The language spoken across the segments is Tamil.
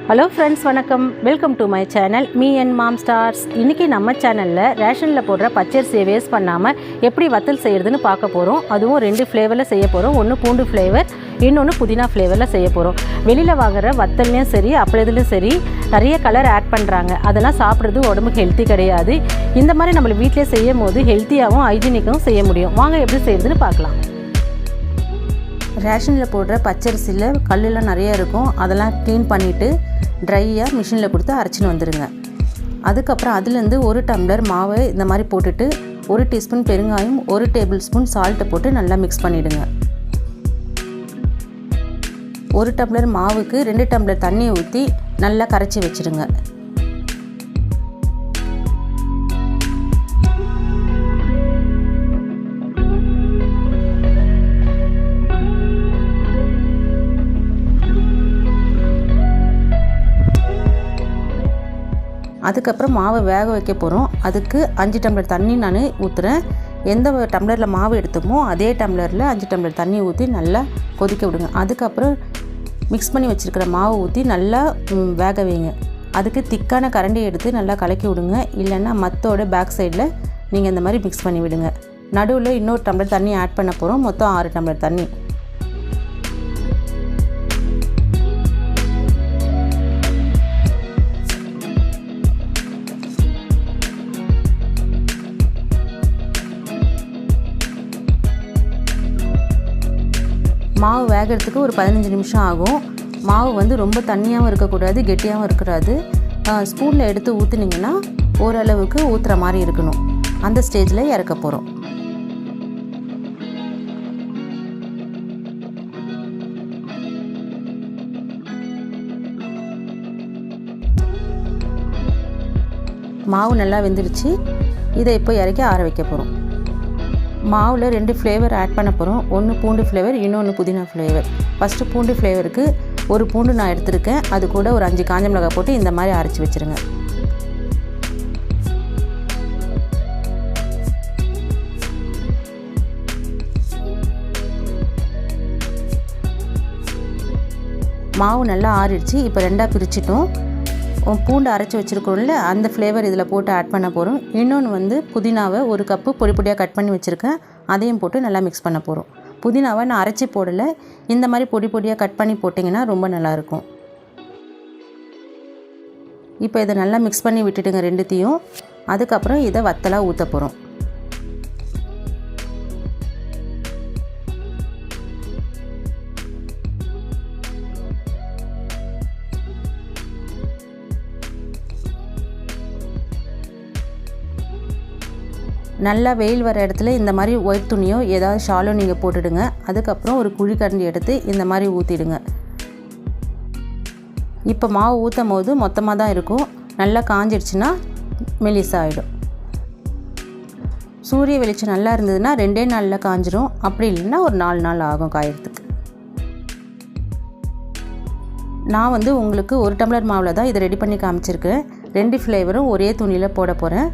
ஹலோ ஃப்ரெண்ட்ஸ், வணக்கம். Welcome to my channel Me&Mom stars. இன்றைக்கி நம்ம சேனலில் ரேஷனில் போடுற பச்சரிசியை வேஸ்ட் பண்ணாமல் எப்படி வத்தல் செய்கிறதுன்னு பார்க்க போகிறோம். அதுவும் 2 ஃப்ளேவரில் செய்ய போகிறோம். ஒன்று பூண்டு ஃப்ளேவர், இன்னொன்று புதினா ஃப்ளேவரில் செய்ய போகிறோம். வெளியில் வாங்குகிற வத்தல்லையும் சரி அப்பளத்துலையும் சரி நிறைய கலர் ஆட் பண்ணுறாங்க. அதெல்லாம் சாப்பிட்றது உடம்புக்கு ஹெல்த்தி கிடையாது. இந்த மாதிரி நம்மளை வீட்டிலே செய்யும் போது ஹெல்த்தியாகவும் ஹைஜீனிக்காகவும் செய்ய முடியும். வாங்க எப்படி செய்கிறதுன்னு பார்க்கலாம். ரேஷனில் போடுற பச்சரிசியில் கல்லெலாம் நிறைய இருக்கும். அதெல்லாம் க்ளீன் பண்ணிவிட்டு ட்ரையாக மிஷினில் கொடுத்து அரைச்சின்னு வந்துடுங்க. அதுக்கப்புறம் அதுலேருந்து 1 டம்ளர் மாவை இந்த மாதிரி போட்டுட்டு 1 டீஸ்பூன் பெருங்காயம், 1 டேபிள் ஸ்பூன் சால்ட்டை போட்டு நல்லா மிக்ஸ் பண்ணிவிடுங்க. 1 டம்ளர் மாவுக்கு 2 டம்ளர் தண்ணியை ஊற்றி நல்லா கரைச்சி வச்சுடுங்க. அதுக்கப்புறம் மாவை வேக வைக்க போகிறோம். அதுக்கு 5 டம்ளர் தண்ணி நான் ஊற்றுறேன். எந்த டம்ளரில் மாவு எடுத்தோமோ அதே டம்ளரில் 5 டம்ளர் தண்ணி ஊற்றி நல்லா கொதிக்க விடுங்க. அதுக்கப்புறம் மிக்ஸ் பண்ணி வச்சுருக்கிற மாவு ஊற்றி நல்லா வேக வைங்க. அதுக்கு திக்கான கரண்டி எடுத்து நல்லா கலக்கி விடுங்க. இல்லைன்னா மத்தோட பேக் சைடில் நீங்கள் இந்த மாதிரி மிக்ஸ் பண்ணி விடுங்க. நடுவில் இன்னொரு டம்ளர் தண்ணி ஆட் பண்ண போகிறோம். மொத்தம் 6 டம்ளர் தண்ணி. மாவு வேகிறதுக்கு ஒரு 15 நிமிஷம் ஆகும். மாவு வந்து ரொம்ப தண்ணியாகவும் இருக்கக்கூடாது, கெட்டியாகவும் இருக்கக்கூடாது. ஸ்பூனில் எடுத்து ஊற்றுனீங்கன்னா ஓரளவுக்கு ஊற்றுற மாதிரி இருக்கணும். அந்த ஸ்டேஜில் இறக்க போகிறோம். மாவு நல்லா வெந்துடுச்சு. இதை இப்போ இறக்கி ஆற வைக்க போகிறோம். மாவில் 2 ஃப்ளேவர் ஆட் பண்ண போகிறோம். ஒன்று பூண்டு ஃப்ளேவர், இன்னொன்று புதினா ஃப்ளேவர். ஃபஸ்ட்டு பூண்டு ஃப்ளேவருக்கு 1 பூண்டு நான் எடுத்திருக்கேன். அது கூட ஒரு 5 காஞ்ச மிளகாய் போட்டு இந்த மாதிரி அரைச்சி வச்சுருங்க. மாவு நல்லா ஆறிடுச்சு. இப்போ 2ஆக பிரிச்சிட்டோம். பூண்டு அரைச்சி வச்சுருக்கோம்ல, அந்த ஃப்ளேவர் இதில் போட்டு ஆட் பண்ண போகிறோம். இன்னொன்று வந்து புதினாவை 1 கப்பு பொடி பொடியாக கட் பண்ணி வச்சுருக்கேன். அதையும் போட்டு நல்லா மிக்ஸ் பண்ண போகிறோம். புதினாவை நான் அரைச்சி போடலை, இந்த மாதிரி பொடி பொடியாக கட் பண்ணி போட்டிங்கன்னா ரொம்ப நல்லாயிருக்கும். இப்போ இதை நல்லா மிக்ஸ் பண்ணி விட்டுட்டுங்க 2த்தையும். அதுக்கப்புறம் இதை வத்தலாக ஊற்ற போகிறோம். நல்லா வெயில் வர இடத்துல இந்த மாதிரி ஒயிட் துணியோ ஏதாவது ஷாலோ நீங்கள் போட்டுடுங்க. அதுக்கப்புறம் ஒரு குழி கரண்டி எடுத்து இந்த மாதிரி ஊற்றிடுங்க. இப்போ மாவு ஊற்றும் போது மொத்தமாக தான் இருக்கும். நல்லா காஞ்சிடுச்சுன்னா மெலிசாகிடும். சூரிய வெளிச்சம் நல்லா இருந்ததுன்னா 2 நாளில் காஞ்சிரும். அப்படி இல்லைன்னா ஒரு 4 நாள் ஆகும் காயறதுக்கு. நான் வந்து உங்களுக்கு 1 டம்ளர் மாவில் தான் இதை ரெடி பண்ணி காமிச்சிருக்கேன். 2 ஃப்ளேவரும் ஒரே துணியில் போட போகிறேன்.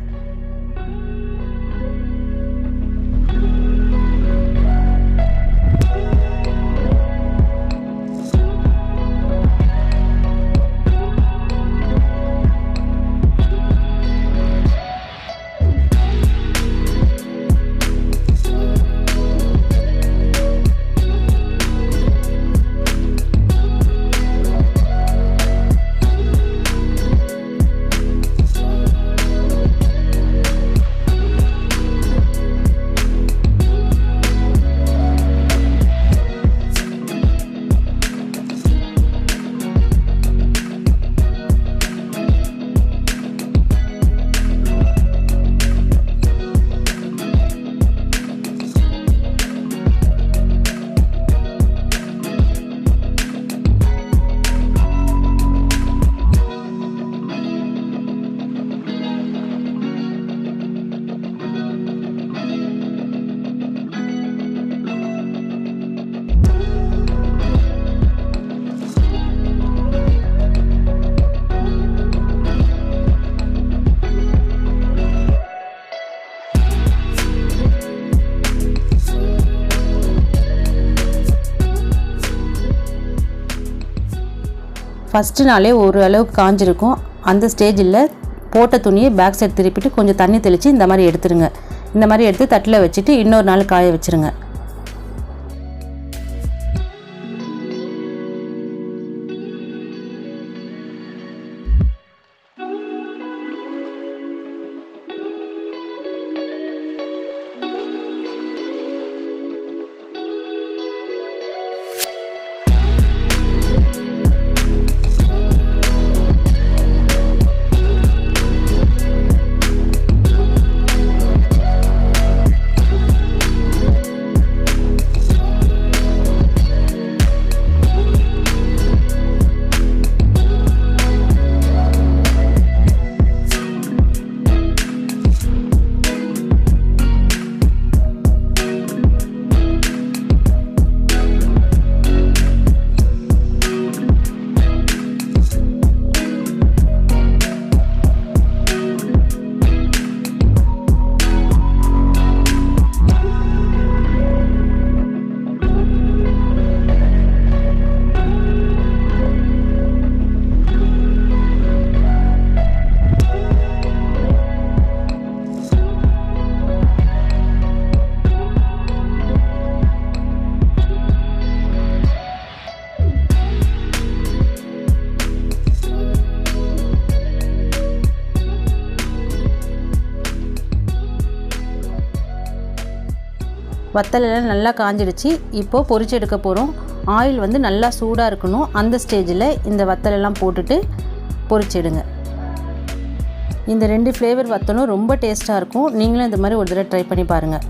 ஃபஸ்ட்டு நாளே ஒரு அளவுக்கு காஞ்சிருக்கும். அந்த ஸ்டேஜில் போட்ட துணியை பேக் சைடு திருப்பிட்டு கொஞ்சம் தண்ணி தெளித்து இந்த மாதிரி எடுத்துருங்க. இந்த மாதிரி எடுத்து தட்டில் வச்சுட்டு இன்னொரு நாள் காய வச்சுருங்க. வத்தலெல்லாம் நல்லா காஞ்சிடுச்சு. இப்போது பொரிச்சு எடுக்க போகிறோம். ஆயில் வந்து நல்லா சூடாக இருக்கணும். அந்த ஸ்டேஜில் இந்த வத்தலெல்லாம் போட்டுட்டு பொரிச்சிடுங்க. இந்த 2 ஃப்ளேவர் வத்தலும் ரொம்ப டேஸ்ட்டாக இருக்கும். நீங்களும் இந்த மாதிரி ஒரு தடவை ட்ரை பண்ணி பாருங்கள்.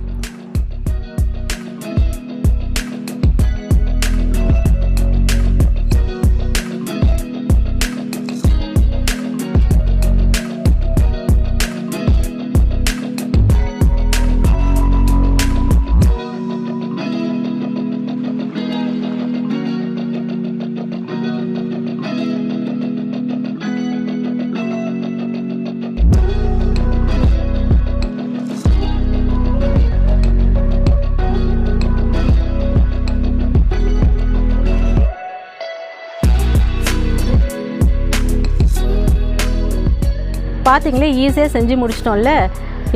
பார்த்தீங்களே, ஈஸியாக செஞ்சு முடிச்சிட்டோம்ல.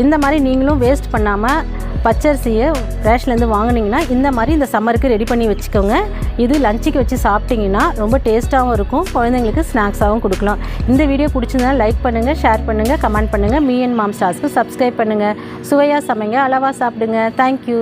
இந்த மாதிரி நீங்களும் வேஸ்ட் பண்ணாமல் பச்சரிசியை ரேஷன்லேருந்து வாங்கினீங்கன்னா இந்த மாதிரி இந்த சம்மருக்கு ரெடி பண்ணி வச்சுக்கோங்க. இது லஞ்சுக்கு வச்சு சாப்பிட்டிங்கன்னா ரொம்ப டேஸ்ட்டாகவும் இருக்கும். குழந்தைங்களுக்கு ஸ்நாக்ஸாகவும் கொடுக்கலாம். இந்த வீடியோ பிடிச்சிருந்தா லைக் பண்ணுங்கள், ஷேர் பண்ணுங்கள், கமெண்ட் பண்ணுங்கள். மீ அண்ட் மாம் ஸ்டார்ஸ்க்கு சப்ஸ்கிரைப் பண்ணுங்கள். சுவையாக சமைங்க, அளவாக சாப்பிடுங்க. தேங்க்யூ.